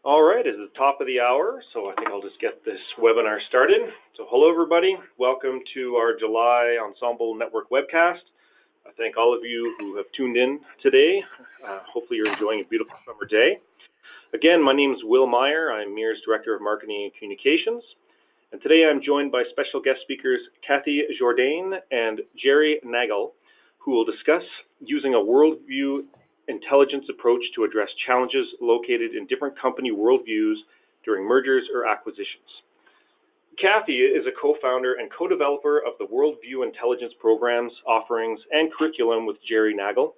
All right, it's the top of the hour, so I think I'll just get this webinar started. So hello everybody, welcome to our July Ensemble Network webcast. I thank all of you who have tuned in today. Hopefully you're enjoying a beautiful summer day. Again, my name is Will Meyer. I'm MIR's Director of Marketing and Communications. And today I'm joined by special guest speakers Kathy Jourdain and Jerry Nagel, who will discuss using a Worldview Intelligence approach to address challenges located in different company worldviews during mergers or acquisitions. Kathy is a co-founder and co-developer of the Worldview Intelligence programs, offerings, and curriculum with Jerry Nagel,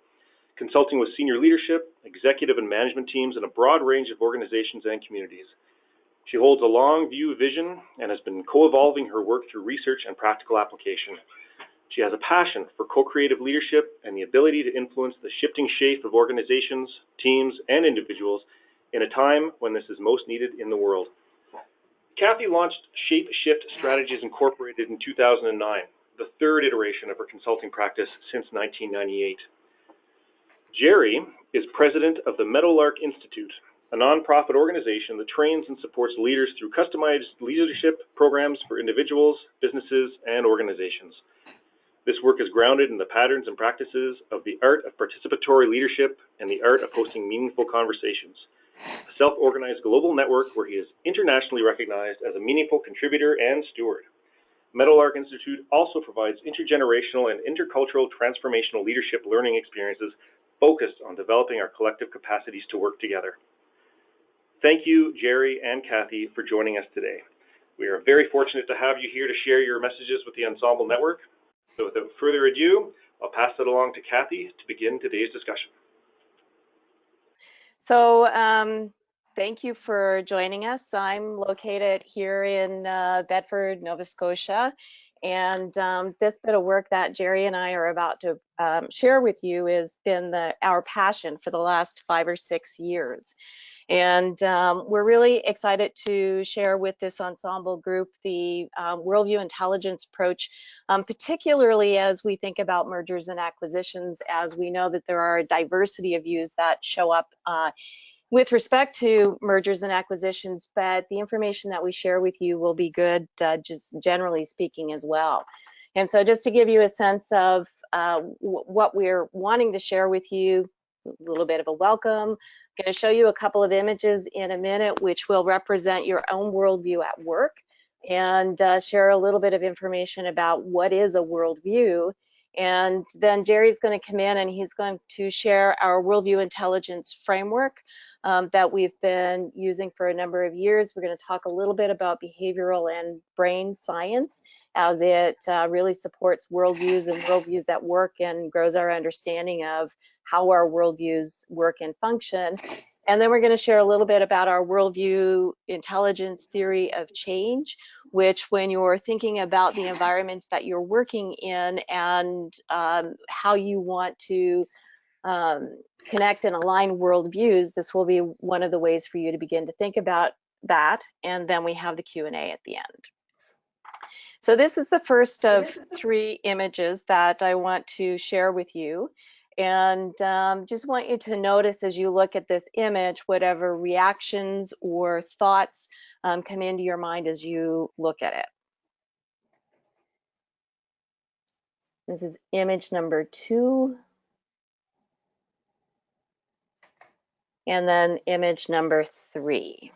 consulting with senior leadership, executive and management teams in a broad range of organizations and communities. She holds a long view vision and has been co-evolving her work through research and practical application. She has a passion for co-creative leadership and the ability to influence the shifting shape of organizations, teams, and individuals in a time when this is most needed in the world. Kathy launched Shape Shift Strategies Incorporated in 2009, the third iteration of her consulting practice since 1998. Jerry is president of the Meadowlark Institute, a nonprofit organization that trains and supports leaders through customized leadership programs for individuals, businesses, and organizations. This work is grounded in the patterns and practices of the art of participatory leadership and the art of hosting meaningful conversations, a self-organized global network where he is internationally recognized as a meaningful contributor and steward. Meadowlark Institute also provides intergenerational and intercultural transformational leadership learning experiences focused on developing our collective capacities to work together. Thank you, Jerry and Kathy, for joining us today. We are very fortunate to have you here to share your messages with the Ensemble Network. So without further ado, I'll pass it along to Kathy to begin today's discussion. So thank you for joining us. I'm located here in Bedford, Nova Scotia. And this bit of work that Jerry and I are about to share with you has been our passion for the last 5 or 6 years. And we're really excited to share with this ensemble group the Worldview Intelligence approach, particularly as we think about mergers and acquisitions, as we know that there are a diversity of views that show up with respect to mergers and acquisitions, but the information that we share with you will be good, just generally speaking as well. And so just to give you a sense of what we're wanting to share with you, a little bit of a welcome. I'm going to show you a couple of images in a minute which will represent your own worldview at work, and share a little bit of information about what is a worldview. And then Jerry's going to come in and he's going to share our Worldview Intelligence framework that we've been using for a number of years. We're going to talk a little bit about behavioral and brain science as it really supports worldviews and worldviews at work and grows our understanding of how our worldviews work and function. And then we're going to share a little bit about our Worldview Intelligence Theory of Change, which when you're thinking about the environments that you're working in and how you want to connect and align worldviews, this will be one of the ways for you to begin to think about that. And then we have the Q&A at the end. So this is the first of 3 images that I want to share with you. And just want you to notice as you look at this image, whatever reactions or thoughts come into your mind as you look at it. This is image number 2. And then image number 3.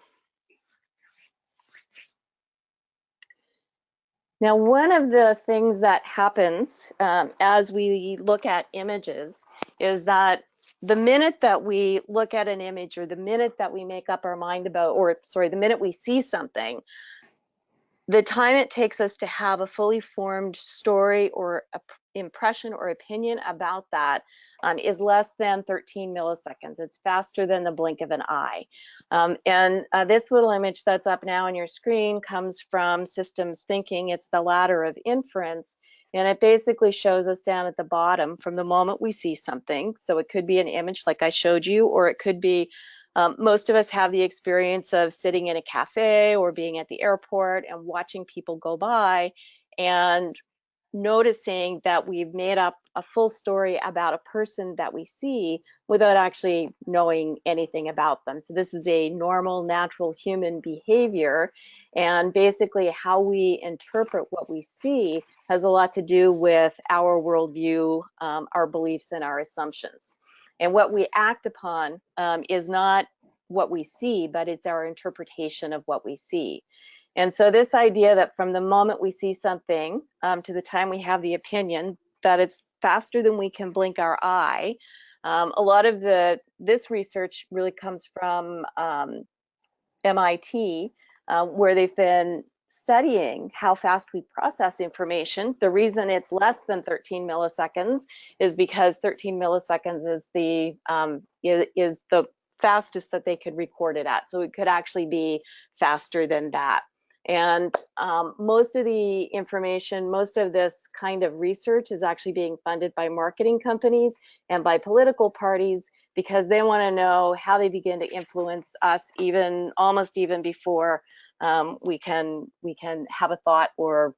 Now, one of the things that happens as we look at images is that the minute that we look at an image, or the minute that we make up our mind about, or sorry, the minute we see something, the time it takes us to have a fully formed story or impression or opinion about that is less than 13 milliseconds. It's faster than the blink of an eye. And this little image that's up now on your screen comes from Systems Thinking. It's the ladder of inference, and it basically shows us down at the bottom from the moment we see something. So it could be an image like I showed you, or it could be most of us have the experience of sitting in a cafe or being at the airport and watching people go by, and noticing that we've made up a full story about a person that we see without actually knowing anything about them. So this is a normal, natural human behavior. And basically how we interpret what we see has a lot to do with our worldview, our beliefs, and our assumptions. And what we act upon is not what we see, but it's our interpretation of what we see. And so this idea that from the moment we see something to the time we have the opinion, that it's faster than we can blink our eye. A lot of this research really comes from MIT, where they've been studying how fast we process information. The reason it's less than 13 milliseconds is because 13 milliseconds is the fastest that they could record it at. So it could actually be faster than that. And most of the information, most of this kind of research is actually being funded by marketing companies and by political parties, because they want to know how they begin to influence us, even almost even before we can have a thought or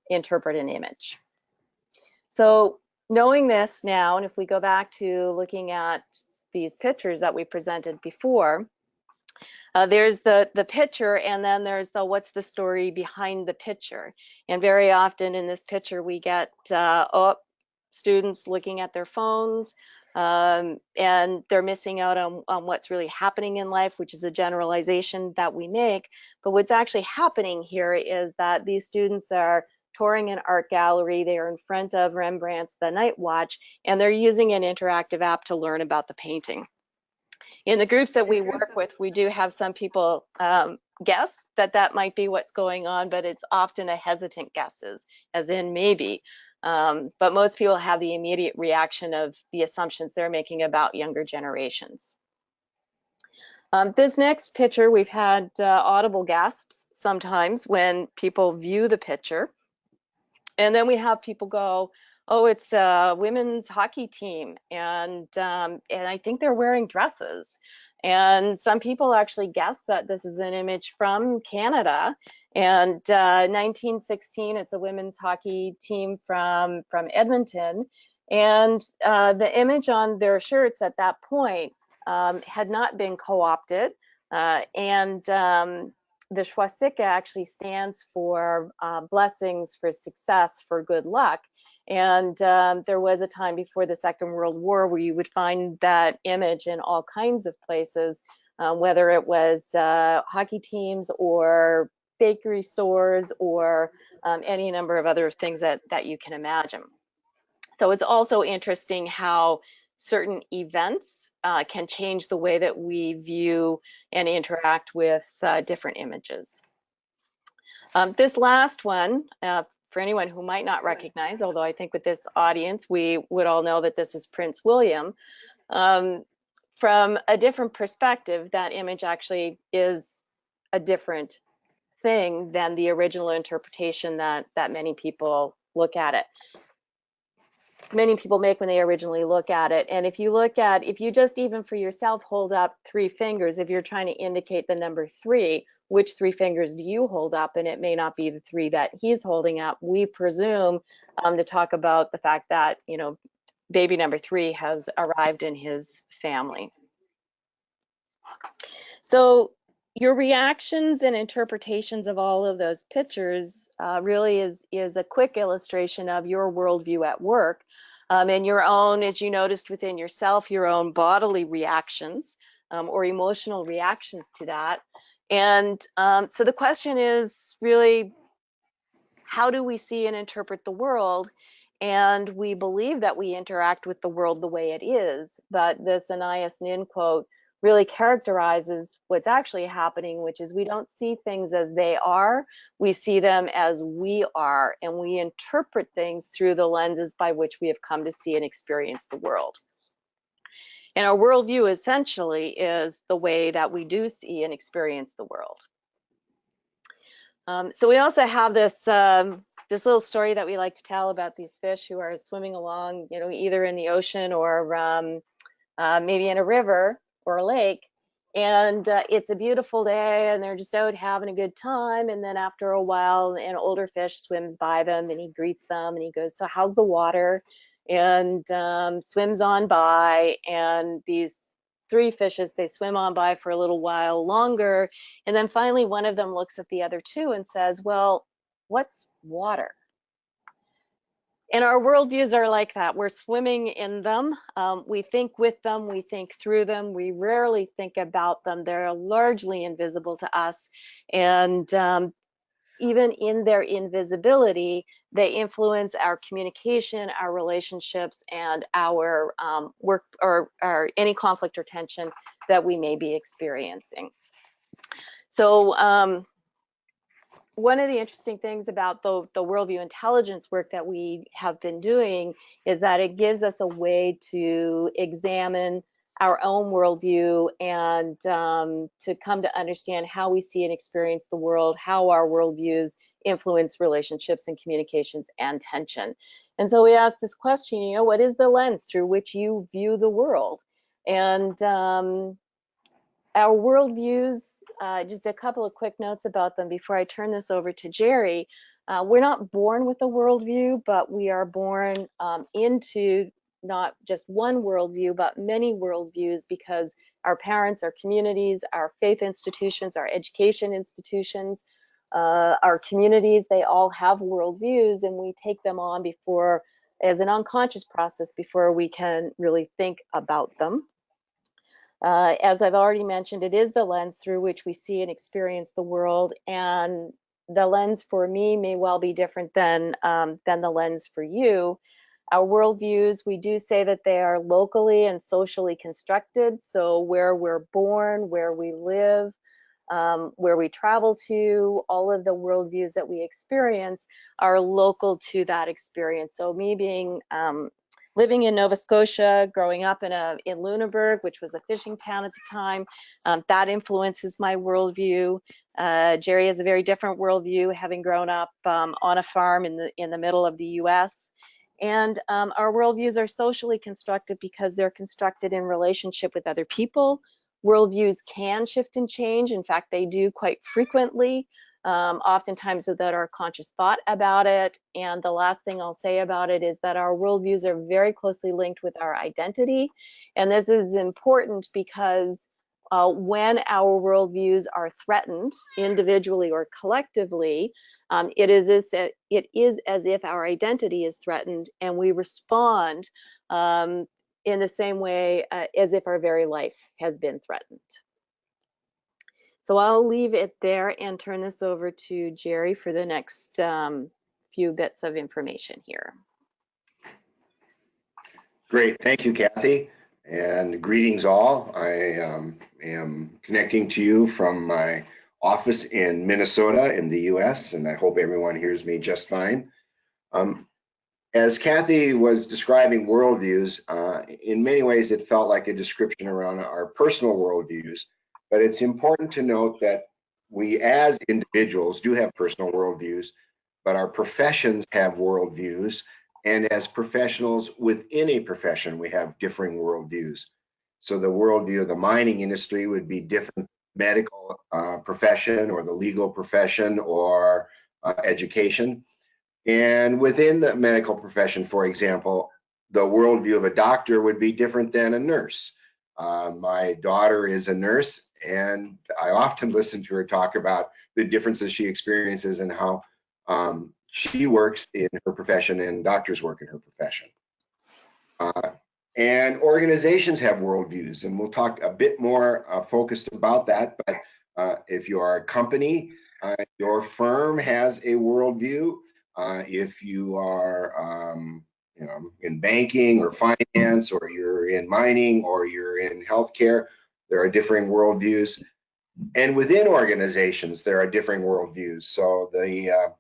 interpret an image. So knowing this now, and if we go back to looking at these pictures that we presented before, there's the picture, and then there's the what's the story behind the picture. And very often in this picture we get students looking at their phones, and they're missing out on what's really happening in life, which is a generalization that we make. But what's actually happening here is that these students are touring an art gallery. They are in front of Rembrandt's The Night Watch, and they're using an interactive app to learn about the painting. In the groups that we work with, we do have some people guess that might be what's going on, but it's often a hesitant guesses, as in maybe. But most people have the immediate reaction of the assumptions they're making about younger generations. This next picture, we've had audible gasps sometimes when people view the picture. And then we have people go, oh, it's a women's hockey team, and I think they're wearing dresses. And some people actually guess that this is an image from Canada. And 1916, it's a women's hockey team from Edmonton. And the image on their shirts at that point had not been co-opted. The swastika actually stands for blessings, for success, for good luck. And there was a time before the Second World War where you would find that image in all kinds of places, whether it was hockey teams or bakery stores or any number of other things that you can imagine. So it's also interesting how certain events can change the way that we view and interact with different images. This last one, for anyone who might not recognize, although I think with this audience, we would all know that this is Prince William. From a different perspective, that image actually is a different thing than the original interpretation that many people look at it. Many people make when they originally look at it. And if you just even for yourself hold up 3 fingers, if you're trying to indicate the number 3, which 3 fingers do you hold up? And it may not be the 3 that he's holding up. We presume to talk about the fact that, you know, baby number 3 has arrived in his family. So your reactions and interpretations of all of those pictures really is a quick illustration of your worldview at work, and your own, as you noticed within yourself, your own bodily reactions or emotional reactions to that. And so the question is really, how do we see and interpret the world? And we believe that we interact with the world the way it is, but this Anais Nin quote really characterizes what's actually happening, which is we don't see things as they are, we see them as we are, and we interpret things through the lenses by which we have come to see and experience the world. And our worldview essentially is the way that we do see and experience the world. So we also have this this little story that we like to tell about these fish who are swimming along, you know, either in the ocean or maybe in a river or a lake, And it's a beautiful day, and they're just out having a good time. And then after a while, an older fish swims by them, and he greets them, and he goes, "So how's the water?" And swims on by. And these three fishes, they swim on by for a little while longer, and then finally one of them looks at the other two and says, "Well, what's water?" And our worldviews are like that. We're swimming in them. We think with them. We think through them. We rarely think about them. They're largely invisible to us. And even in their invisibility, they influence our communication, our relationships, and our work, or any conflict or tension that we may be experiencing. So one of the interesting things about the Worldview Intelligence work that we have been doing is that it gives us a way to examine our own worldview and to come to understand how we see and experience the world, how our worldviews influence relationships and communications and tension. And so we ask this question, what is the lens through which you view the world? And our worldviews, just a couple of quick notes about them before I turn this over to Jerry. We're not born with a worldview, but we are born into not just one worldview, but many worldviews, because our parents, our communities, our faith institutions, our education institutions, our communities, they all have worldviews, and we take them on before, as an unconscious process, before we can really think about them. As I've already mentioned, it is the lens through which we see and experience the world, and the lens for me may well be different than the lens for you. Our worldviews, we do say that they are locally and socially constructed, so where we're born, where we live, where we travel to, all of the worldviews that we experience are local to that experience. So me being living in Nova Scotia, growing up in Lunenburg, which was a fishing town at the time, that influences my worldview. Jerry has a very different worldview, having grown up on a farm in the middle of the U.S. And our worldviews are socially constructed because they're constructed in relationship with other people. Worldviews can shift and change. In fact, they do quite frequently, oftentimes without our conscious thought about it. And the last thing I'll say about it is that our worldviews are very closely linked with our identity. And this is important because when our worldviews are threatened, individually or collectively, it is as if our identity is threatened, and we respond in the same way as if our very life has been threatened. So I'll leave it there and turn this over to Jerry for the next few bits of information here. Great, thank you, Kathy, and greetings all. I am connecting to you from my office in Minnesota in the US, and I hope everyone hears me just fine. As Kathy was describing worldviews, in many ways it felt like a description around our personal worldviews, but it's important to note that we as individuals do have personal worldviews, but our professions have worldviews, and as professionals within a profession, we have differing worldviews. So the worldview of the mining industry would be different medical profession, or the legal profession, or education. And within the medical profession, for example, the worldview of a doctor would be different than a nurse. My daughter is a nurse, and I often listen to her talk about the differences she experiences and how she works in her profession and doctors work in her profession. And organizations have worldviews, and we'll talk a bit more focused about that. But if you are a company, your firm has a worldview. If you are in banking or finance, or you're in mining, or you're in healthcare, there are differing worldviews. And within organizations, there are differing worldviews. So the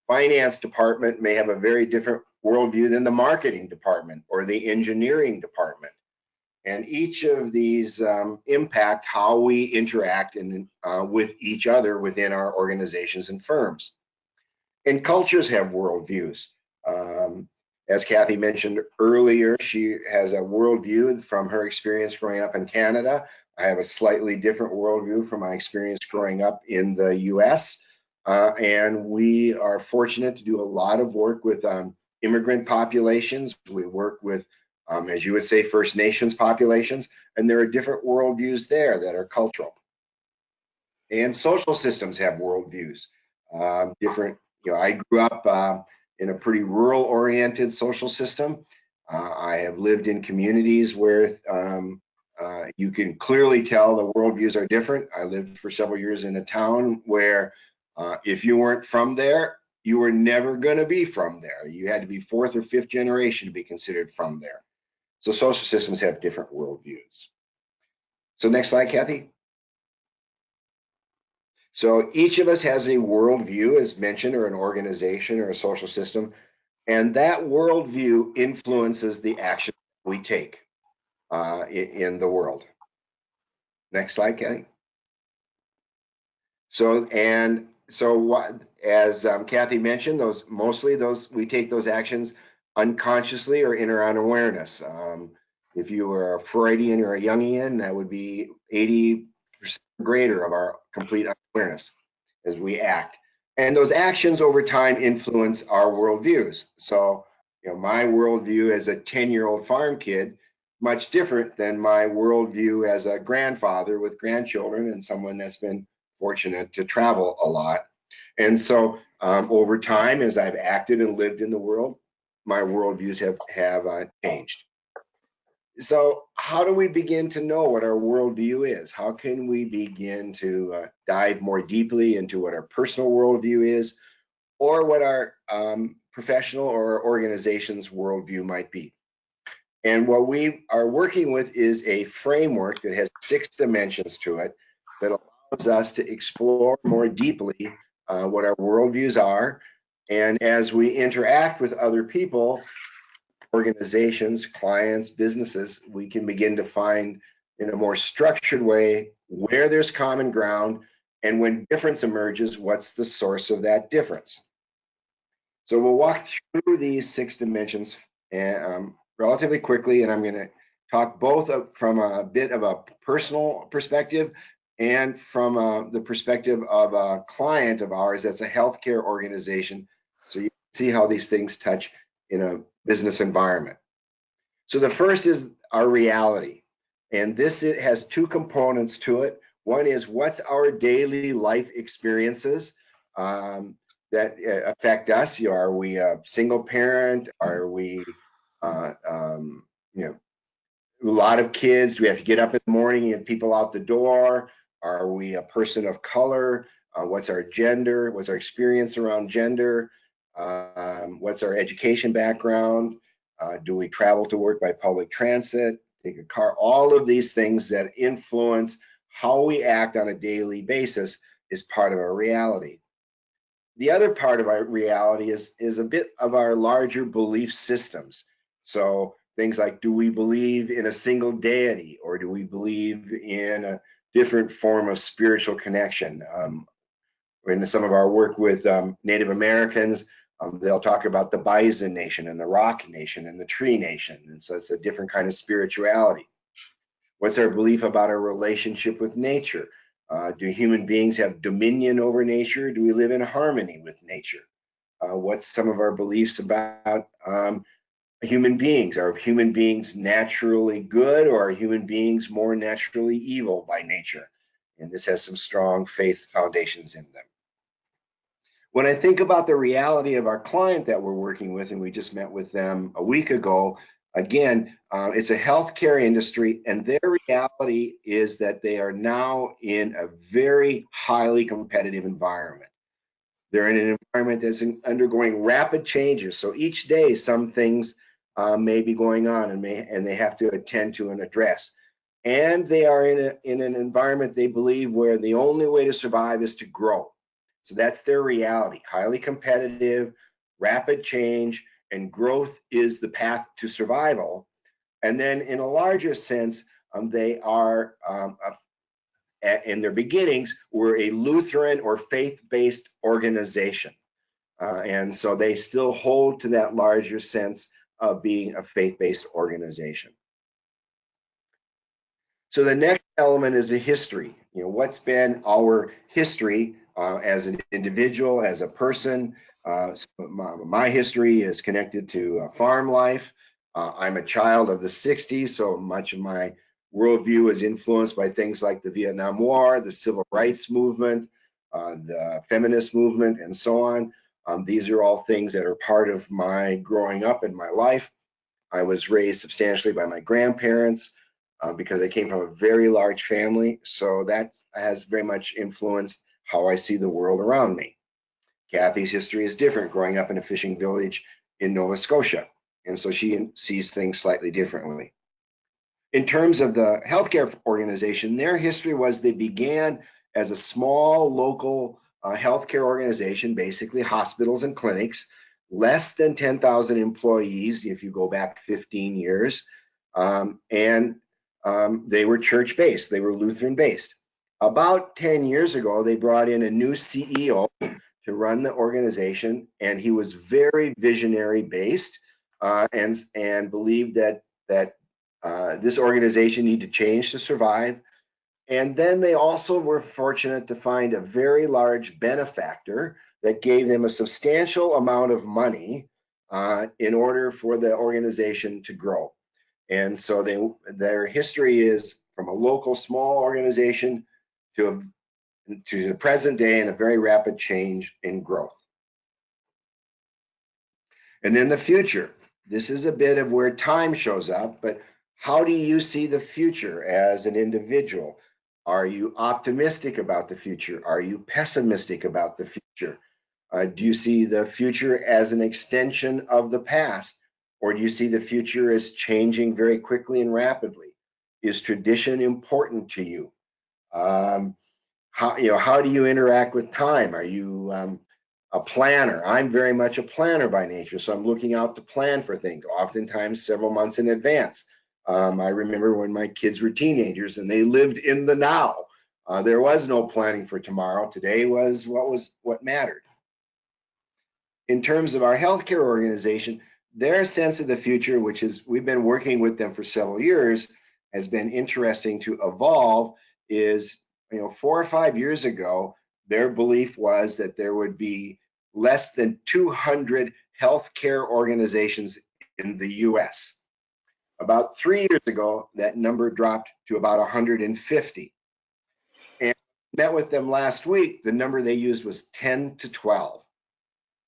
finance department may have a very different worldview than the marketing department or the engineering department. And each of these impact how we interact with each other within our organizations and firms. And cultures have worldviews. As Kathy mentioned earlier, she has a worldview from her experience growing up in Canada, I have a slightly different worldview from my experience growing up in the US. And we are fortunate to do a lot of work with immigrant populations. We work with, as you would say, First Nations populations, and there are different worldviews there that are cultural. And social systems have worldviews. Different, I grew up in a pretty rural-oriented social system. I have lived in communities where you can clearly tell the worldviews are different. I lived for several years in a town where if you weren't from there, you were never going to be from there. You had to be fourth or fifth generation to be considered from there. So social systems have different worldviews. So next slide, Kathy. So each of us has a worldview, as mentioned, or an organization or a social system, and that worldview influences the action we take in the world. Next slide, Kathy. So as Kathy mentioned, we take those actions unconsciously or in our unawareness. If you were a Freudian or a Jungian, that would be 80% greater of our complete awareness as we act. And those actions over time influence our worldviews. So, my worldview as a 10-year-old farm kid, much different than my worldview as a grandfather with grandchildren and someone that's been fortunate to travel a lot. And so over time, as I've acted and lived in the world, my worldviews have changed. So how do we begin to know what our worldview is? How can we begin to dive more deeply into what our personal worldview is, or what our professional or organization's worldview might be? And what we are working with is a framework that has 6 dimensions to it that allows us to explore more deeply what our worldviews are. And as we interact with other people, organizations, clients, businesses, we can begin to find in a more structured way where there's common ground, and when difference emerges, what's the source of that difference. So we'll walk through these 6 dimensions relatively quickly, and I'm going to talk both from a bit of a personal perspective and from the perspective of a client of ours that's a healthcare organization, so you can see how these things touch in a business environment. So the first is our reality, and it has 2 components to it. One is what's our daily life experiences that affect us. Are we a single parent? Are we a lot of kids? Do we have to get up in the morning and people out the door? Are we a person of color? What's our gender? What's our experience around gender? What's our education background? Do we travel to work by public transit, take a car? All of these things that influence how we act on a daily basis is part of our reality. The other part of our reality is a bit of our larger belief systems. So things like, do we believe in a single deity, or do we believe in a different form of spiritual connection? In some of our work with Native Americans, they'll talk about the Bison Nation and the Rock Nation and the Tree Nation. And so it's a different kind of spirituality. What's our belief about our relationship with nature? Do human beings have dominion over nature? Do we live in harmony with nature? What's some of our beliefs about human beings? Are human beings naturally good, or are human beings more naturally evil by nature? And this has some strong faith foundations in them. When I think about the reality of our client that we're working with, and we just met with them a week ago, again, it's a healthcare industry, and their reality is that they are now in a very highly competitive environment. They're in an environment that's undergoing rapid changes. So each day, some things may be going on, and they have to attend to and address. And they are in an environment they believe where the only way to survive is to grow. So that's their reality: highly competitive, rapid change, and growth is the path to survival. And then in a larger sense, they are, in their beginnings, were a Lutheran or faith-based organization. And so they still hold to that larger sense of being a faith-based organization. So the next element is a history. What's been our history as an individual, as a person. So my history is connected to farm life. I'm a child of the 60s, so much of my worldview is influenced by things like the Vietnam War, the Civil Rights Movement, the feminist movement, and so on. These are all things that are part of my growing up in my life. I was raised substantially by my grandparents because I came from a very large family, so that has very much influenced how I see the world around me. Kathy's history is different, growing up in a fishing village in Nova Scotia, and so she sees things slightly differently. In terms of the healthcare organization, their history was they began as a small local healthcare organization, basically hospitals and clinics, less than 10,000 employees if you go back 15 years, and they were church-based, they were Lutheran-based. About 10 years ago, they brought in a new CEO to run the organization, and he was very visionary-based and believed that this organization needed to change to survive. And then they also were fortunate to find a very large benefactor that gave them a substantial amount of money in order for the organization to grow. And so their history is from a local small organization to the present day and a very rapid change in growth. And then the future. This is a bit of where time shows up, but how do you see the future as an individual? Are you optimistic about the future? Are you pessimistic about the future? Do you see the future as an extension of the past? Or do you see the future as changing very quickly and rapidly? Is tradition important to you? How do you interact with time? Are you a planner? I'm very much a planner by nature, so I'm looking out to plan for things, oftentimes several months in advance. I remember when my kids were teenagers and they lived in the now. There was no planning for tomorrow. Today was what mattered. In terms of our healthcare organization, their sense of the future, which is we've been working with them for several years, has been interesting to evolve. Is 4 or 5 years ago, their belief was that there would be less than 200 healthcare organizations in the US. About 3 years ago, that number dropped to about 150. And met with them last week, the number they used was 10 to 12.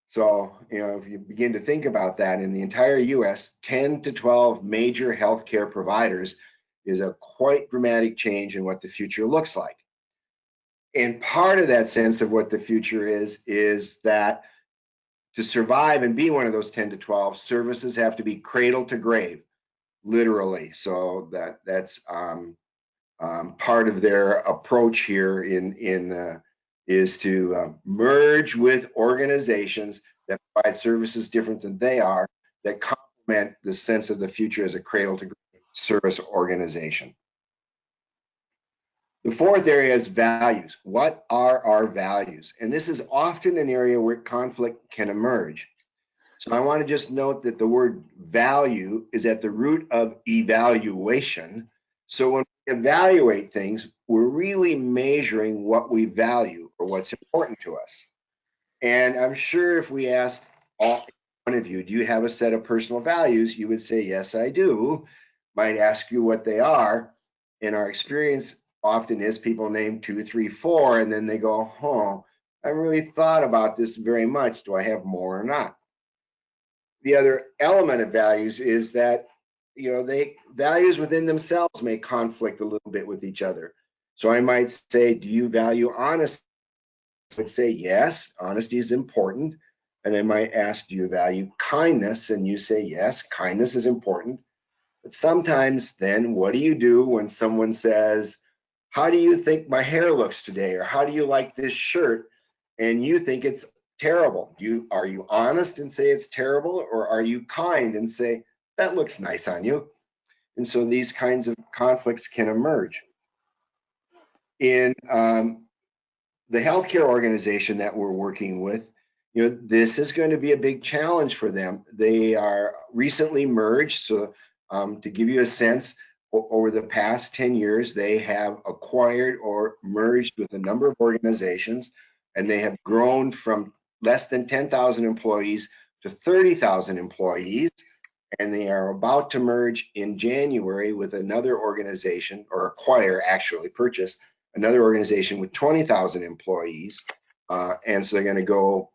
So, if you begin to think about that, in the entire US, 10 to 12 major healthcare providers is a quite dramatic change in what the future looks like. And part of that sense of what the future is that to survive and be one of those 10 to 12, services have to be cradle to grave, literally. So that's part of their approach here is to merge with organizations that provide services different than they are, that complement the sense of the future as a cradle to grave service organization. The fourth area is values. What are our values? And this is often an area where conflict can emerge. So I want to just note that the word value is at the root of evaluation. So when we evaluate things, we're really measuring what we value or what's important to us. And I'm sure if we asked one of you, do you have a set of personal values? You would say, yes, I do. Might ask you what they are. In our experience, often is people name 2, 3, 4, and then they go, I really thought about this very much. Do I have more or not? The other element of values is that, values within themselves may conflict a little bit with each other. So I might say, do you value honesty? I would say, yes, honesty is important. And I might ask, do you value kindness? And you say, yes, kindness is important. But sometimes then what do you do when someone says, how do you think my hair looks today? Or how do you like this shirt? And you think it's terrible. Are you honest and say it's terrible? Or are you kind and say, that looks nice on you? And so these kinds of conflicts can emerge. In the healthcare organization that we're working with, this is going to be a big challenge for them. They are recently merged. So to give you a sense, over the past 10 years, they have acquired or merged with a number of organizations, and they have grown from less than 10,000 employees to 30,000 employees. And they are about to merge in January with another organization, or acquire, actually purchase another organization with 20,000 employees. And so they're going to go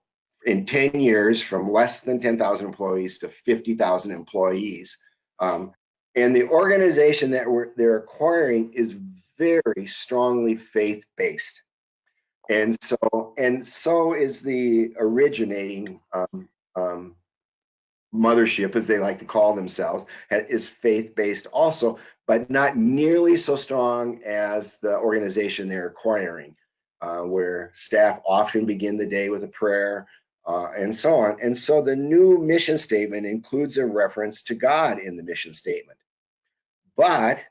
in 10 years from less than 10,000 employees to 50,000 employees. And the organization that they're acquiring is very strongly faith-based. And so is the originating mothership, as they like to call themselves, is faith-based also, but not nearly so strong as the organization they're acquiring, where staff often begin the day with a prayer, and so on. And so the new mission statement includes a reference to God in the mission statement. But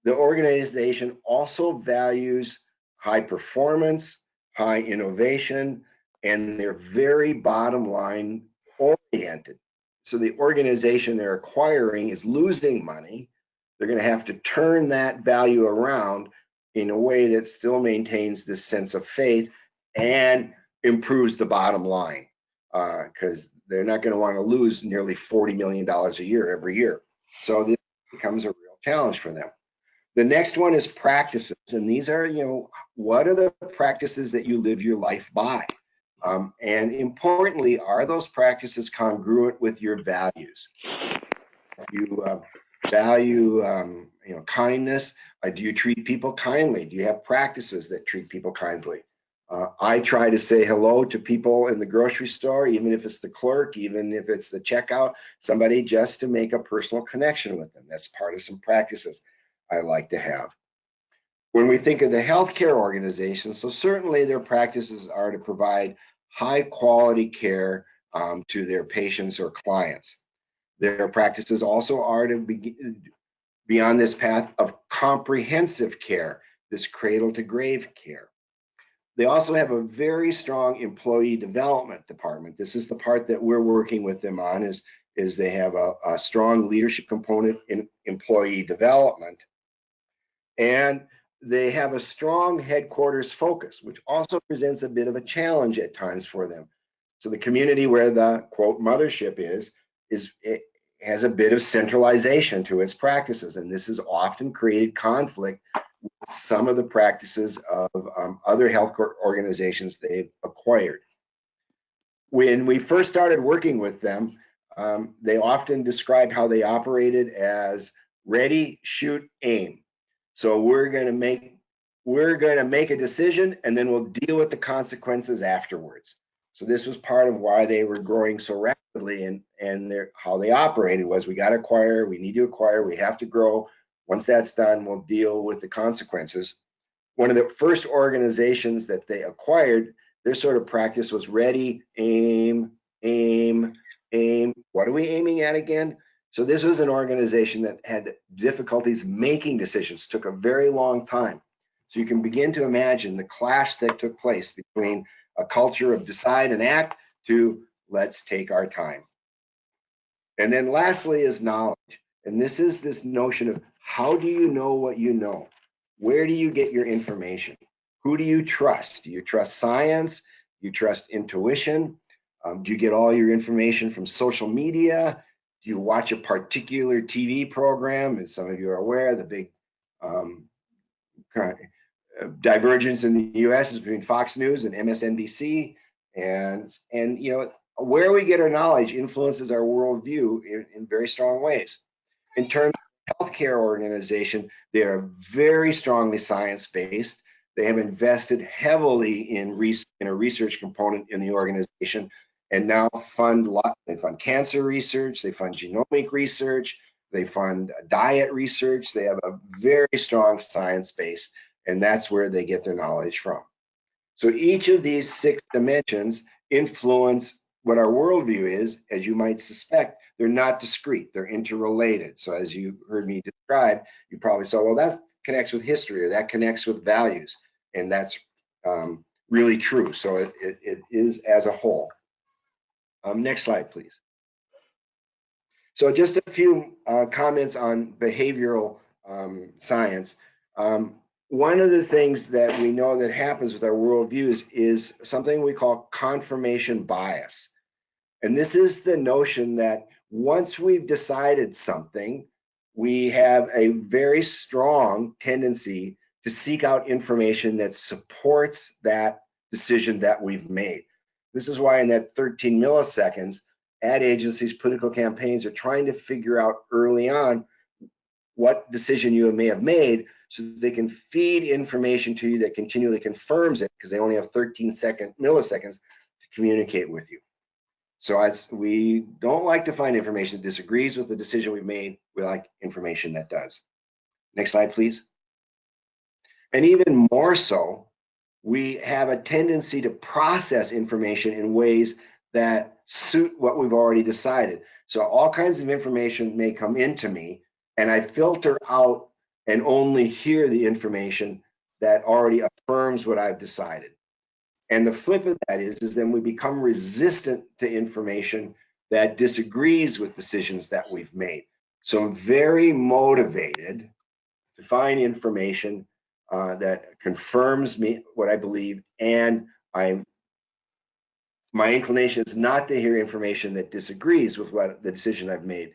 the organization also values high performance, high innovation, and they're very bottom line oriented. So the organization they're acquiring is losing money. They're going to have to turn that value around in a way that still maintains this sense of faith and improves the bottom line, because they're not going to want to lose nearly $40 million a year every year. So this becomes a real challenge for them. The next one is practices, and these are, what are the practices that you live your life by? And importantly, are those practices congruent with your values? If you value, kindness, do you treat people kindly? Do you have practices that treat people kindly? I try to say hello to people in the grocery store, even if it's the clerk, even if it's the checkout, somebody, just to make a personal connection with them. That's part of some practices I like to have. When we think of the healthcare organization, so certainly their practices are to provide high quality care to their patients or clients. Their practices also are to be on this path of comprehensive care, this cradle to grave care. They also have a very strong employee development department. This is the part that we're working with them on, is they have a strong leadership component in employee development. And they have a strong headquarters focus, which also presents a bit of a challenge at times for them. So the community where the, quote, mothership it has a bit of centralization to its practices, and this has often created conflict with some of the practices of other health organizations they've acquired. When we first started working with them, they often described how they operated as ready, shoot, aim. So we're going to make a decision, and then we'll deal with the consequences afterwards. So this was part of why they were growing so rapidly, and how they operated was, we got to acquire, we need to acquire, we have to grow. Once that's done, we'll deal with the consequences. One of the first organizations that they acquired, their sort of practice was ready, aim, aim, aim. What are we aiming at again? So this was an organization that had difficulties making decisions, took a very long time. So you can begin to imagine the clash that took place between a culture of decide and act to let's take our time. And then lastly is knowledge. And this is this notion of, how do you know what you know? Where do you get your information? Who do you trust? Do you trust science? Do you trust intuition? Do you get all your information from social media? Do you watch a particular TV program? As some of you are aware, the big divergence in the US is between Fox News and MSNBC. And where we get our knowledge influences our worldview in very strong ways. In terms of healthcare organization, they are very strongly science-based. They have invested heavily in a research component in the organization, and now they fund cancer research, they fund genomic research, they fund diet research. They have a very strong science base, and that's where they get their knowledge from. So each of these 6 dimensions influence what our worldview is. As you might suspect, they're not discrete, they're interrelated. So as you heard me describe, you probably saw, well, that connects with history, or that connects with values, and that's really true. So it is as a whole. Next slide, please. So just a few comments on behavioral science. One of the things that we know that happens with our worldviews is something we call confirmation bias. And this is the notion that once we've decided something, we have a very strong tendency to seek out information that supports that decision that we've made. This is why in that 13 milliseconds, ad agencies, political campaigns are trying to figure out early on what decision you may have made so that they can feed information to you that continually confirms it, because they only have 13 milliseconds to communicate with you. So we don't like to find information that disagrees with the decision we've made. We like information that does. Next slide, please. And even more so, we have a tendency to process information in ways that suit what we've already decided. So all kinds of information may come into me, and I filter out and only hear the information that already affirms what I've decided. And the flip of that is then we become resistant to information that disagrees with decisions that we've made. So I'm very motivated to find information that confirms me what I believe, and my inclination is not to hear information that disagrees with what the decision I've made.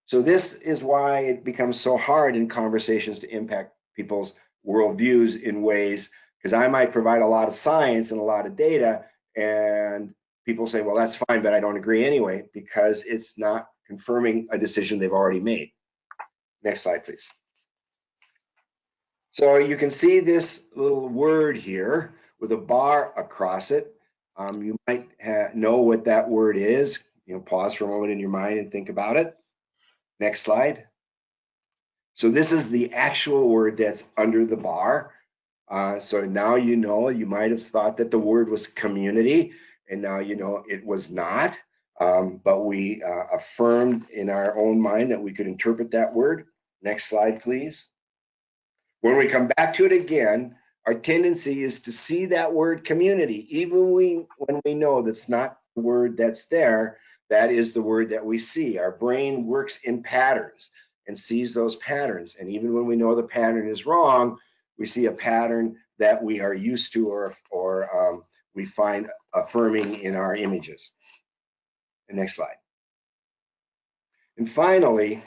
So this is why it becomes so hard in conversations to impact people's worldviews in ways, because I might provide a lot of science and a lot of data, and people say, well, that's fine, but I don't agree anyway, because it's not confirming a decision they've already made. Next slide, please. So you can see this little word here with a bar across it. You might know what that word is. Pause for a moment in your mind and think about it. Next slide. So this is the actual word that's under the bar. So now you know, you might have thought that the word was community, and now you know it was not. But we affirmed in our own mind that we could interpret that word. Next slide, please. When we come back to it again, our tendency is to see that word community, even when we know that's not the word that's there. That is the word that we see. Our brain works in patterns and sees those patterns. And even when we know the pattern is wrong, we see a pattern that we are used to or we find affirming in our images. And next slide. And finally,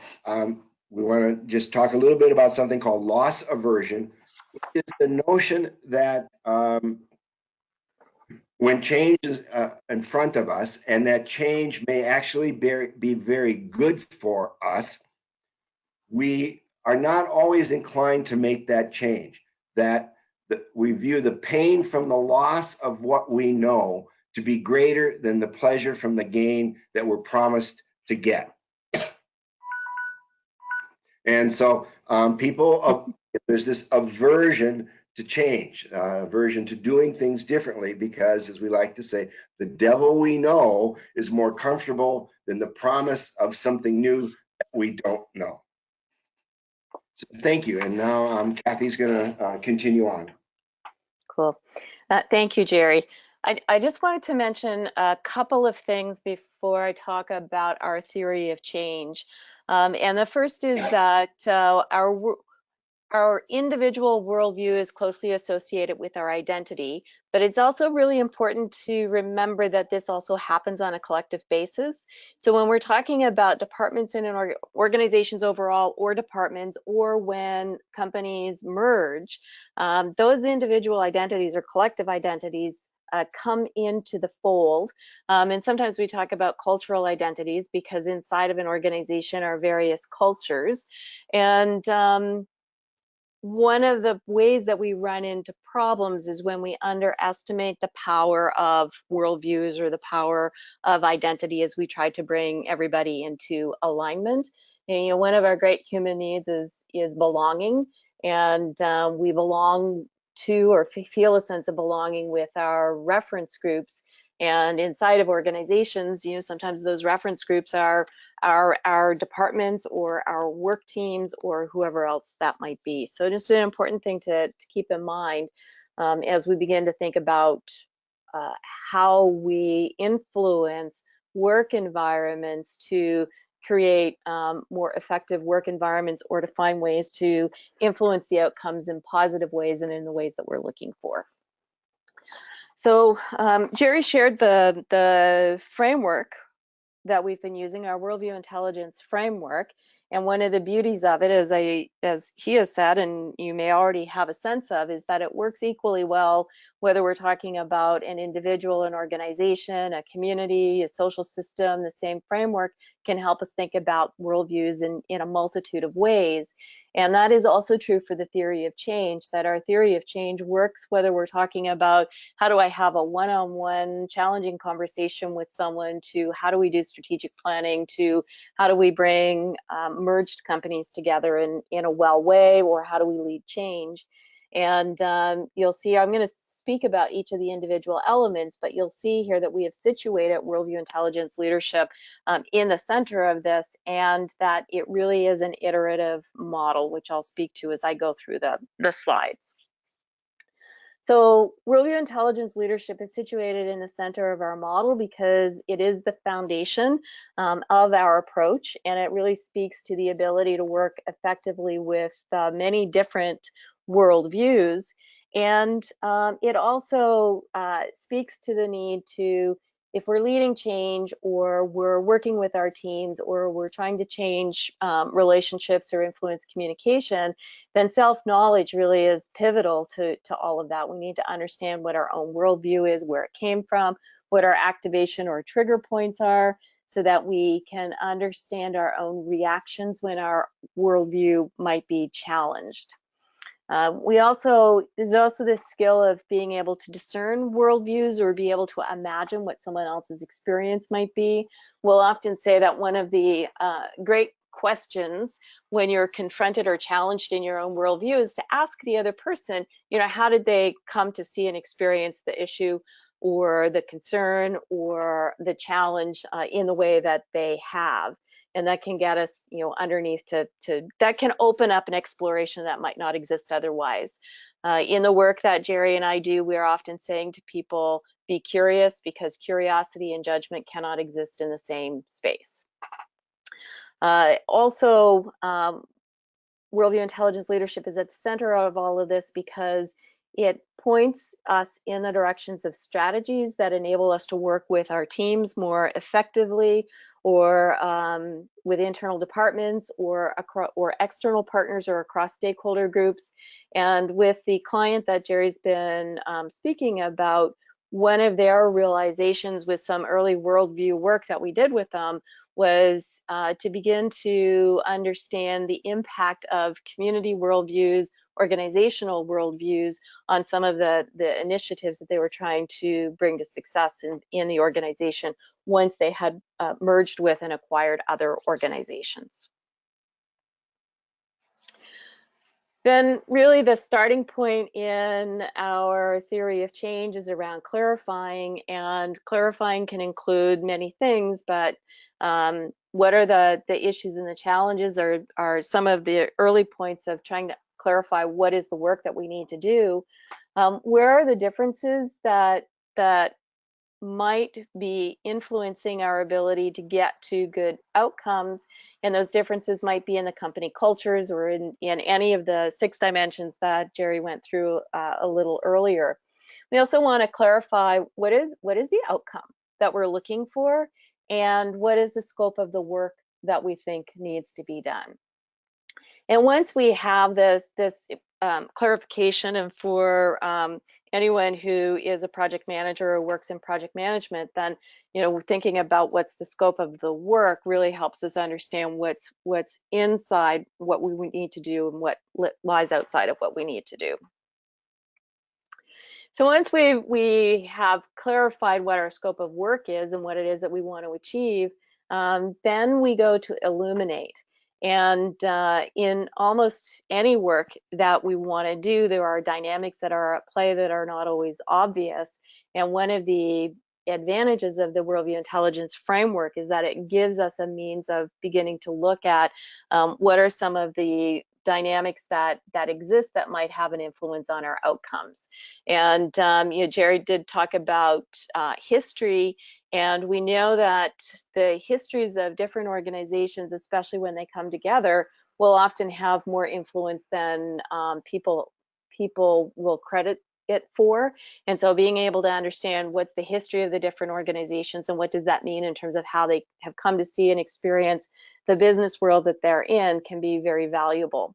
we want to just talk a little bit about something called loss aversion, which is the notion that when change is in front of us, and that change may actually be very good for us, we are not always inclined to make that change. That we view the pain from the loss of what we know to be greater than the pleasure from the gain that we're promised to get. And so there's this aversion to change, aversion to doing things differently, because, as we like to say, the devil we know is more comfortable than the promise of something new that we don't know. So thank you. And now Kathy's going to continue on. Cool. Thank you, Jerry. I just wanted to mention a couple of things before I talk about our theory of change. And the first is that our individual worldview is closely associated with our identity, but it's also really important to remember that this also happens on a collective basis. So when we're talking about departments in an organizations overall, or departments, or when companies merge, those individual identities or collective identities come into the fold. And sometimes we talk about cultural identities, because inside of an organization are various cultures. And one of the ways that we run into problems is when we underestimate the power of worldviews or the power of identity as we try to bring everybody into alignment. And, one of our great human needs is belonging, and we belong to or feel a sense of belonging with our reference groups. And inside of organizations, sometimes those reference groups are our departments or our work teams or whoever else that might be. So just an important thing to keep in mind as we begin to think about how we influence work environments to create more effective work environments or to find ways to influence the outcomes in positive ways and in the ways that we're looking for. So Jerry shared the framework that we've been using, our Worldview Intelligence framework. And one of the beauties of it, as he has said, and you may already have a sense of, is that it works equally well whether we're talking about an individual, an organization, a community, a social system. The same framework can help us think about worldviews in a multitude of ways. And that is also true for the theory of change, that our theory of change works whether we're talking about how do I have a one-on-one challenging conversation with someone, to how do we do strategic planning, to how do we bring merged companies together in a well way, or how do we lead change. And you'll see, I'm going to speak about each of the individual elements, but you'll see here that we have situated Worldview Intelligence leadership in the center of this, and that it really is an iterative model, which I'll speak to as I go through the slides. So Worldview Intelligence leadership is situated in the center of our model because it is the foundation of our approach, and it really speaks to the ability to work effectively with many different worldviews. And it also speaks to the need to, if we're leading change, or we're working with our teams, or we're trying to change relationships or influence communication, then self-knowledge really is pivotal to all of that. We need to understand what our own worldview is, where it came from, what our activation or trigger points are, so that we can understand our own reactions when our worldview might be challenged. There's also this skill of being able to discern worldviews, or be able to imagine what someone else's experience might be. We'll often say that one of the great questions when you're confronted or challenged in your own worldview is to ask the other person, how did they come to see and experience the issue or the concern or the challenge in the way that they have. And that can get us, underneath that can open up an exploration that might not exist otherwise. In the work that Jerry and I do, we're often saying to people, be curious, because curiosity and judgment cannot exist in the same space. Also, Worldview Intelligence leadership is at the center of all of this because it points us in the directions of strategies that enable us to work with our teams more effectively, or with internal departments, or external partners, or across stakeholder groups. And with the client that Jerry's been speaking about, one of their realizations with some early worldview work that we did with them was to begin to understand the impact of community worldviews, organizational worldviews on some of the initiatives that they were trying to bring to success in the organization once they had merged with and acquired other organizations. Then really the starting point in our theory of change is around clarifying, and clarifying can include many things, but what are the issues and the challenges are some of the early points of trying to clarify what is the work that we need to do. Where are the differences that might be influencing our ability to get to good outcomes, and those differences might be in the company cultures, or in any of the 6 dimensions that Jerry went through a little earlier. We also want to clarify what is the outcome that we're looking for, and what is the scope of the work that we think needs to be done. And once we have this clarification, and for anyone who is a project manager or works in project management, then thinking about what's the scope of the work really helps us understand what's inside what we need to do and what lies outside of what we need to do. So once we have clarified what our scope of work is and what it is that we want to achieve, then we go to illuminate. And in almost any work that we want to do, there are dynamics that are at play that are not always obvious. And one of the advantages of the Worldview Intelligence framework is that it gives us a means of beginning to look at what are some of the dynamics that exist that might have an influence on our outcomes. And Jerry did talk about history, and we know that the histories of different organizations, especially when they come together, will often have more influence than people will credit it for. And so being able to understand what's the history of the different organizations and what does that mean in terms of how they have come to see and experience the business world that they're in can be very valuable.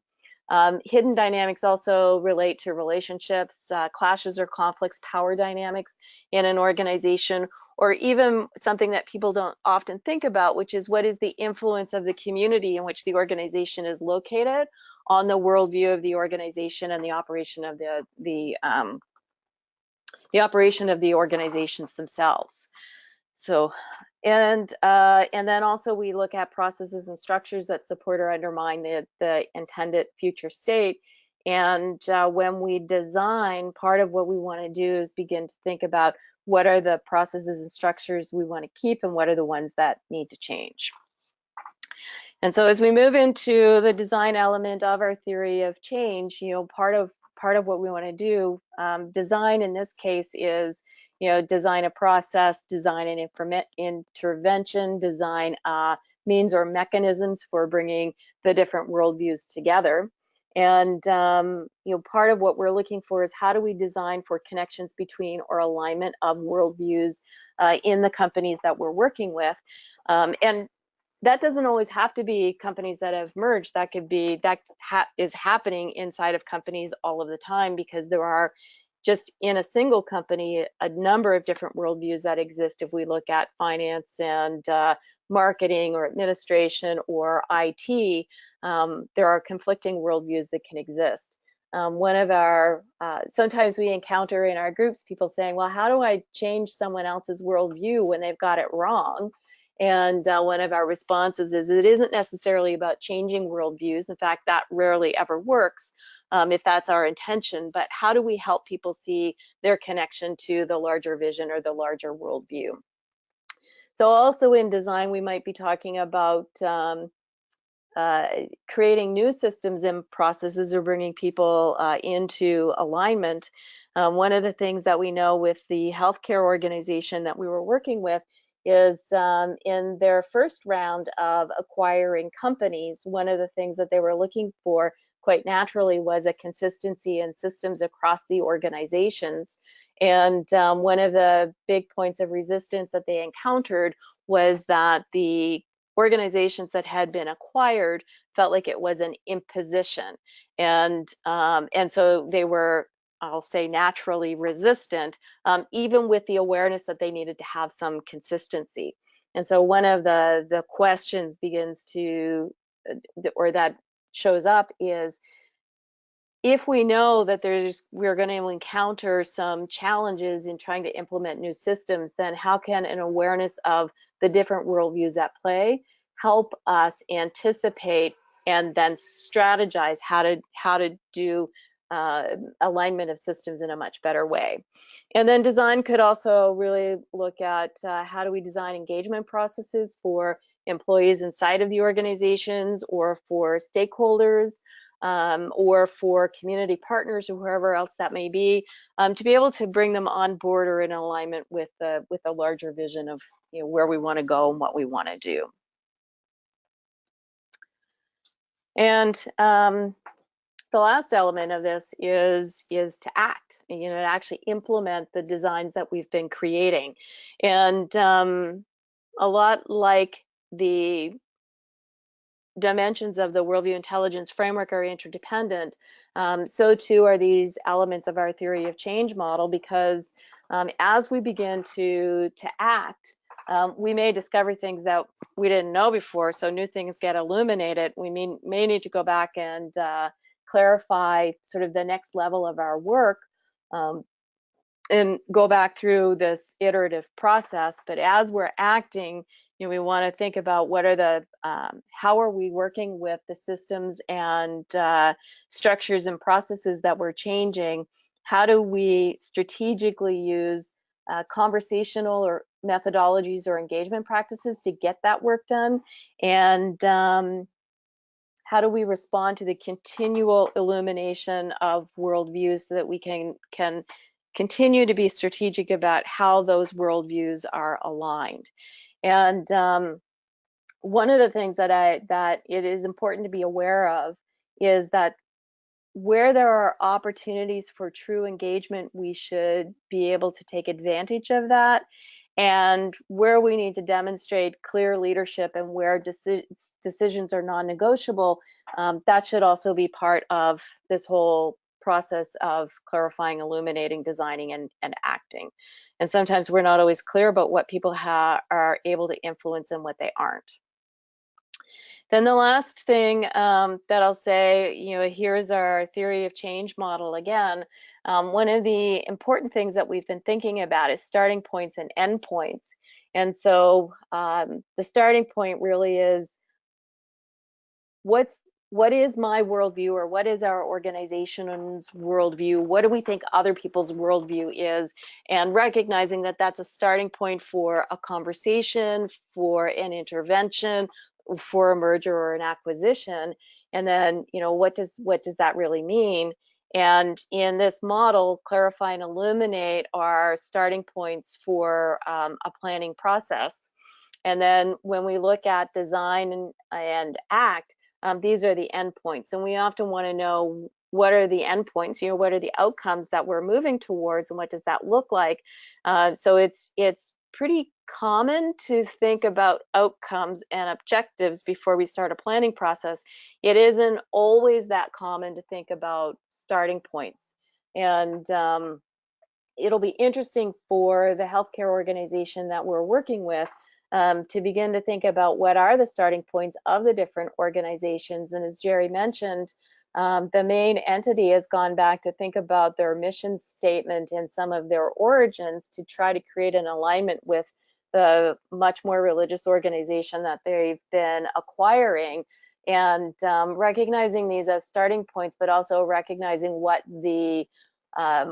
Hidden dynamics also relate to relationships, clashes or conflicts, power dynamics in an organization, or even something that people don't often think about, which is what is the influence of the community in which the organization is located on the worldview of the organization and the operation of the operation of the organizations themselves. So, and then also we look at processes and structures that support or undermine the intended future state. And when we design, part of what we want to do is begin to think about what are the processes and structures we want to keep and what are the ones that need to change. And so as we move into the design element of our theory of change, part of what we want to do, design in this case is, design a process, design an intervention, design means or mechanisms for bringing the different worldviews together. And part of what we're looking for is how do we design for connections between or alignment of worldviews in the companies that we're working with. And that doesn't always have to be companies that have merged. That could be, is happening inside of companies all of the time, because there are just in a single company a number of different worldviews that exist. If we look at finance and marketing or administration or IT, there are conflicting worldviews that can exist. One of our, sometimes we encounter in our groups people saying, well, how do I change someone else's worldview when they've got it wrong? And one of our responses is it isn't necessarily about changing worldviews. In fact, that rarely ever works if that's our intention. But how do we help people see their connection to the larger vision or the larger worldview? So also in design, we might be talking about creating new systems and processes or bringing people into alignment. One of the things that we know with the healthcare organization that we were working with is in their first round of acquiring companies, one of the things that they were looking for quite naturally was a consistency in systems across the organizations. And one of the big points of resistance that they encountered was that the organizations that had been acquired felt like it was an imposition. And so they were, I'll say, naturally resistant, even with the awareness that they needed to have some consistency. And so one of the questions begins to, or that shows up is, if we know that we're going to encounter some challenges in trying to implement new systems, then how can an awareness of the different worldviews at play help us anticipate and then strategize how to do alignment of systems in a much better way? And then design could also really look at how do we design engagement processes for employees inside of the organizations or for stakeholders, or for community partners or whoever else that may be, to be able to bring them on board or in alignment with a larger vision of where we want to go and what we want to do. And the last element of this is to act, to actually implement the designs that we've been creating. And a lot like the dimensions of the Worldview Intelligence framework are interdependent, so too are these elements of our theory of change model, because as we begin to act, we may discover things that we didn't know before, so new things get illuminated. We may need to go back and clarify sort of the next level of our work, and go back through this iterative process. But as we're acting, we want to think about what are the how are we working with the systems and structures and processes that we're changing? How do we strategically use conversational or methodologies or engagement practices to get that work done? And how do we respond to the continual illumination of worldviews so that we can continue to be strategic about how those worldviews are aligned. And one of the things that it is important to be aware of is that where there are opportunities for true engagement, we should be able to take advantage of that. And where we need to demonstrate clear leadership and where decisions are non-negotiable, that should also be part of this whole process of clarifying, illuminating, designing, and acting. And sometimes we're not always clear about what people are able to influence and what they aren't. Then the last thing that I'll say, here's our theory of change model again. One of the important things that we've been thinking about is starting points and end points. And so the starting point really is what is my worldview, or what is our organization's worldview? What do we think other people's worldview is? And recognizing that that's a starting point for a conversation, for an intervention, for a merger or an acquisition. And then, what does that really mean? And in this model, clarify and illuminate are starting points for a planning process. And then when we look at design and act, these are the endpoints. And we often want to know, what are the endpoints? What are the outcomes that we're moving towards, and what does that look like? So it's pretty common to think about outcomes and objectives before we start a planning process. It isn't always that common to think about starting points. And it'll be interesting for the healthcare organization that we're working with to begin to think about what are the starting points of the different organizations. And as Jerry mentioned, the main entity has gone back to think about their mission statement and some of their origins to try to create an alignment with the much more religious organization that they've been acquiring, and recognizing these as starting points, but also recognizing what the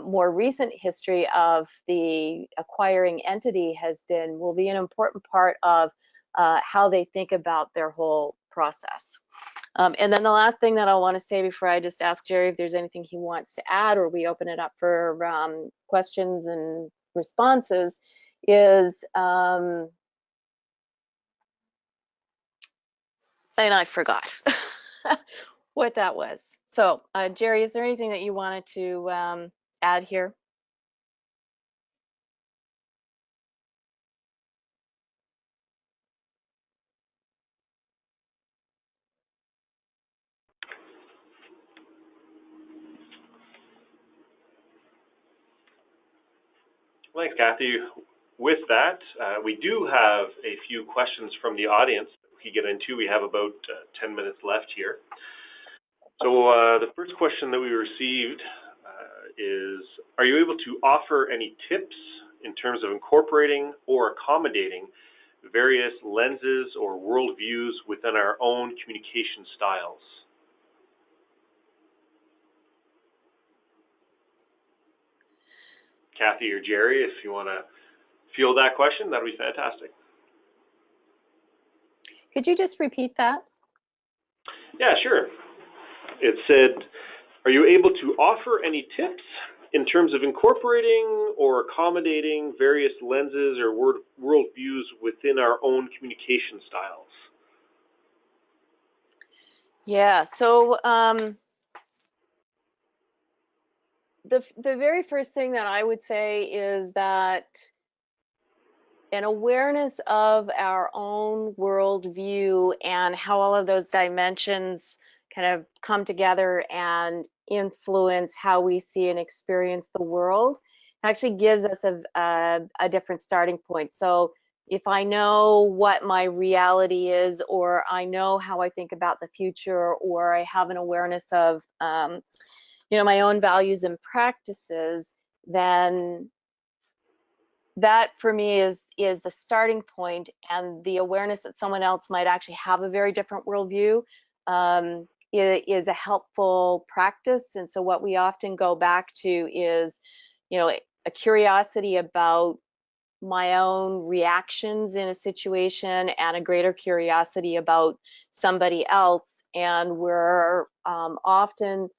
more recent history of the acquiring entity has been, will be an important part of how they think about their whole process. And then the last thing that I want to say before I just ask Jerry if there's anything he wants to add, or we open it up for questions and responses, is, and I forgot what that was. So Jerry, is there anything that you wanted to add here? Thanks, Kathy. With that, we do have a few questions from the audience that we can get into. We have about 10 minutes left here. So the first question that we received is, are you able to offer any tips in terms of incorporating or accommodating various lenses or worldviews within our own communication styles? Kathy or Jerry, if you want to field that question, that'd be fantastic. Could you just repeat that? Yeah, sure. It said, are you able to offer any tips in terms of incorporating or accommodating various lenses or worldviews within our own communication styles? Yeah, so the very first thing that I would say is that an awareness of our own worldview and how all of those dimensions kind of come together and influence how we see and experience the world actually gives us a different starting point. So if I know what my reality is, or I know how I think about the future, or I have an awareness of my own values and practices, then that for me is the starting point, and the awareness that someone else might actually have a very different worldview is a helpful practice. And so what we often go back to is, a curiosity about my own reactions in a situation and a greater curiosity about somebody else. And we're often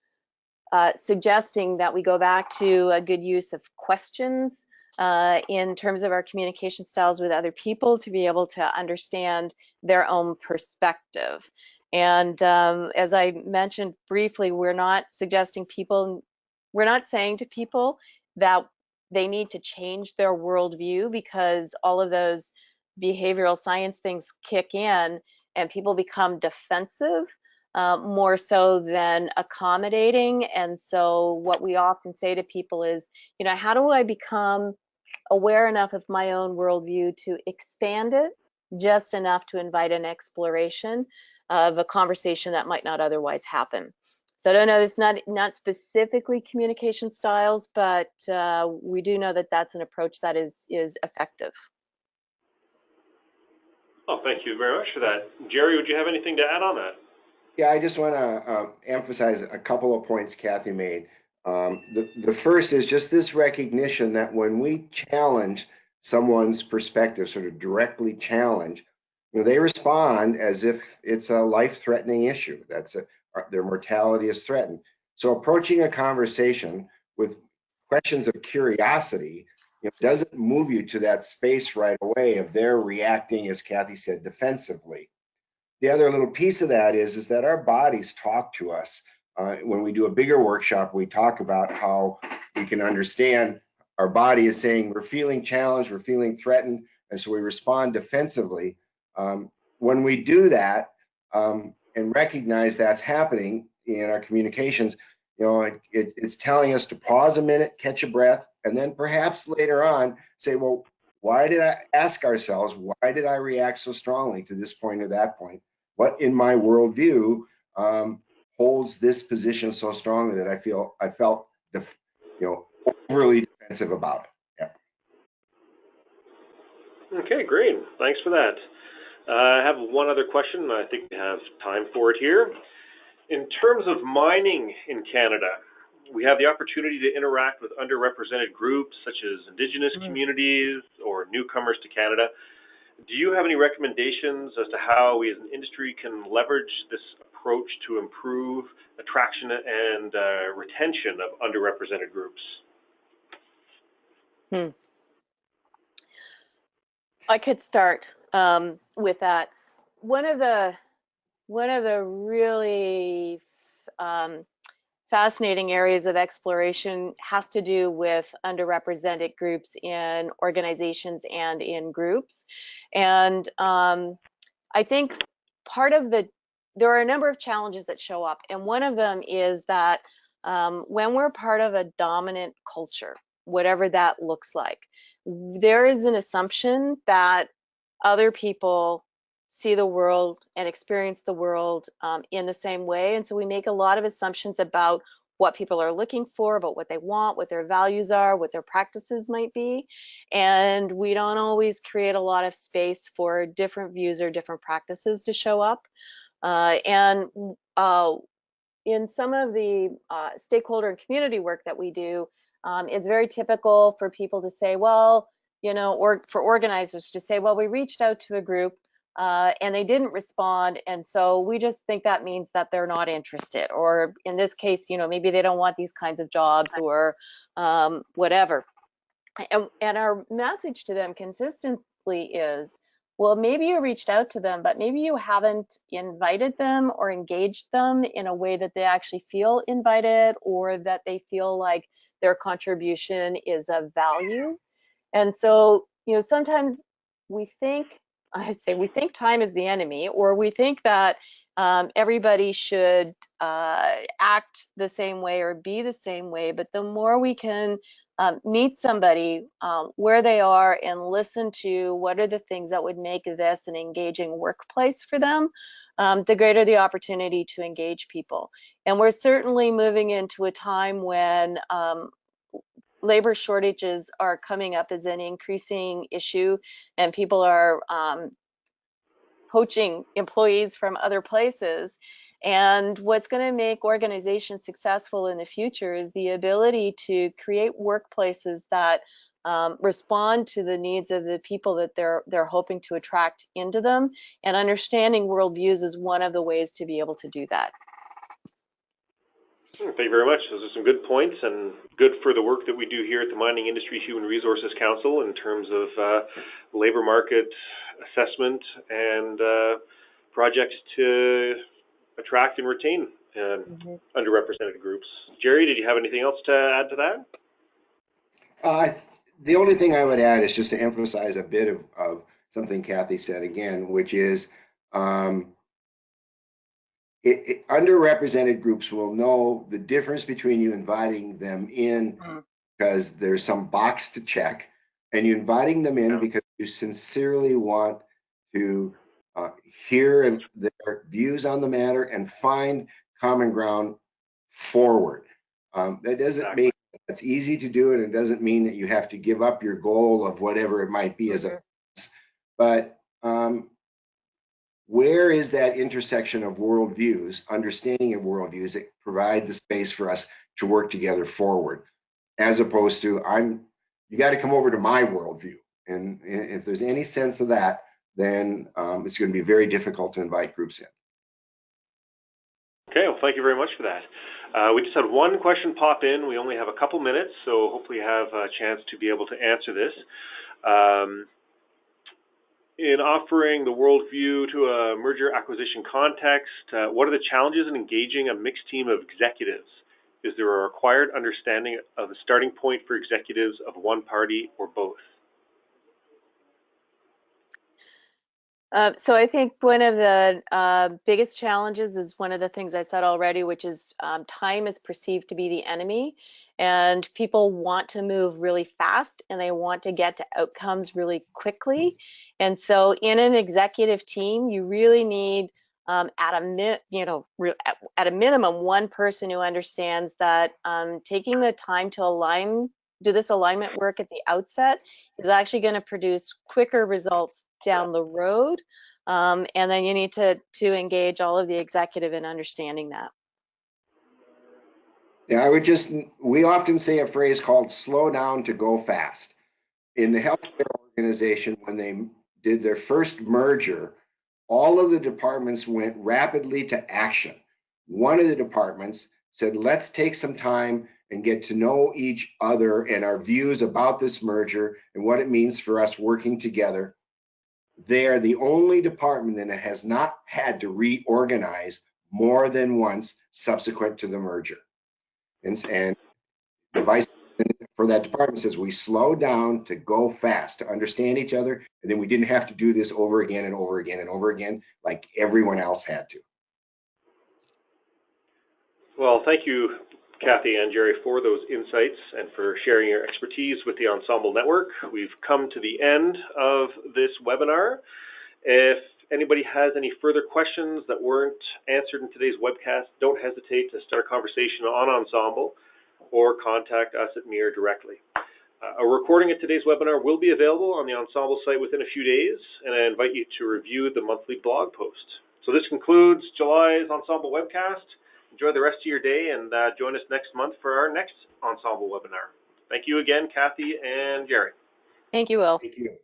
suggesting that we go back to a good use of questions in terms of our communication styles with other people to be able to understand their own perspective. And as I mentioned briefly, we're not saying to people that they need to change their worldview, because all of those behavioral science things kick in and people become defensive more so than accommodating. And so what we often say to people is, how do I become aware enough of my own worldview to expand it just enough to invite an exploration of a conversation that might not otherwise happen? So I don't know, it's not specifically communication styles, but we do know that that's an approach that is effective. Oh, thank you very much for that. Jerry, would you have anything to add on that? Yeah, I just want to emphasize a couple of points Kathy made. The first is just this recognition that when we challenge someone's perspective, sort of directly challenge, they respond as if it's a life-threatening issue. Their mortality is threatened. So approaching a conversation with questions of curiosity, doesn't move you to that space right away of their reacting, as Kathy said, defensively. The other little piece of that is that our bodies talk to us. When we do a bigger workshop, we talk about how we can understand our body is saying we're feeling challenged, we're feeling threatened, and so we respond defensively. When we do that and recognize that's happening in our communications, it's telling us to pause a minute, catch a breath, and then perhaps later on say, well, why did I ask ourselves, why did I react so strongly to this point or that point? What in my worldview holds this position so strongly that I felt overly defensive about it? Yeah. Okay, great. Thanks for that. I have one other question, and I think we have time for it here. In terms of mining in Canada, we have the opportunity to interact with underrepresented groups such as Indigenous communities or newcomers to Canada. Do you have any recommendations as to how we as an industry can leverage this approach to improve attraction and retention of underrepresented groups? I could start with that. One of the really fascinating areas of exploration has to do with underrepresented groups in organizations and in groups. And I think there are a number of challenges that show up. And one of them is that when we're part of a dominant culture, whatever that looks like, there is an assumption that other people see the world and experience the world in the same way. And so we make a lot of assumptions about what people are looking for, about what they want, what their values are, what their practices might be. And we don't always create a lot of space for different views or different practices to show up. In some of the stakeholder and community work that we do, it's very typical for people to say, well, or for organizers to say, well, we reached out to a group and they didn't respond, and so we just think that means that they're not interested, or in this case, maybe they don't want these kinds of jobs, or whatever. And our message to them consistently is, well, maybe you reached out to them, but maybe you haven't invited them or engaged them in a way that they actually feel invited, or that they feel like their contribution is of value. And so, sometimes we think time is the enemy, or we think that everybody should act the same way or be the same way. But the more we can meet somebody where they are and listen to what are the things that would make this an engaging workplace for them, the greater the opportunity to engage people. And we're certainly moving into a time when labor shortages are coming up as an increasing issue, and people are poaching employees from other places. And what's going to make organizations successful in the future is the ability to create workplaces that respond to the needs of the people that they're hoping to attract into them. And understanding worldviews is one of the ways to be able to do that. Thank you very much. Those are some good points and good for the work that we do here at the Mining Industry Human Resources Council in terms of labor market assessment and projects to attract and retain underrepresented groups. Jerry, did you have anything else to add to that? The only thing I would add is just to emphasize a bit of something Kathy said again, which is underrepresented groups will know the difference between you inviting them in because there's some box to check, and you inviting them in because you sincerely want to hear their views on the matter and find common ground forward. That doesn't mean it's easy to do, and it doesn't mean that you have to give up your goal of whatever it might be as a, but where is that intersection of worldviews, understanding of worldviews that provide the space for us to work together forward, as opposed to you got to come over to my worldview. And if there's any sense of that, then it's going to be very difficult to invite groups in. Okay, well, thank you very much for that. We just had one question pop in. We only have a couple minutes, so hopefully you have a chance to be able to answer this. In offering the worldview to a merger acquisition context, what are the challenges in engaging a mixed team of executives? Is there a required understanding of the starting point for executives of one party or both? So I think one of the biggest challenges is one of the things I said already, which is time is perceived to be the enemy, and people want to move really fast and they want to get to outcomes really quickly. And so in an executive team, you really need at a minimum one person who understands that taking the time to do this alignment work at the outset is actually going to produce quicker results down the road. And then you need to engage all of the executive in understanding that. Yeah, we often say a phrase called slow down to go fast. In the healthcare organization, when they did their first merger, all of the departments went rapidly to action. One of the departments said, let's take some time and get to know each other and our views about this merger and what it means for us working together. They're the only department that has not had to reorganize more than once subsequent to the merger. And the vice president for that department says we slow down to go fast, to understand each other, and then we didn't have to do this over again and over again and over again like everyone else had to. Well, thank you, Kathy and Jerry, for those insights and for sharing your expertise with the Ensemble Network. We've come to the end of this webinar. If anybody has any further questions that weren't answered in today's webcast, don't hesitate to start a conversation on Ensemble or contact us at MIR directly. A recording of today's webinar will be available on the Ensemble site within a few days, and I invite you to review the monthly blog post. So this concludes July's Ensemble webcast. Enjoy the rest of your day and join us next month for our next Ensemble webinar. Thank you again, Kathy and Jerry. Thank you, Will. Thank you.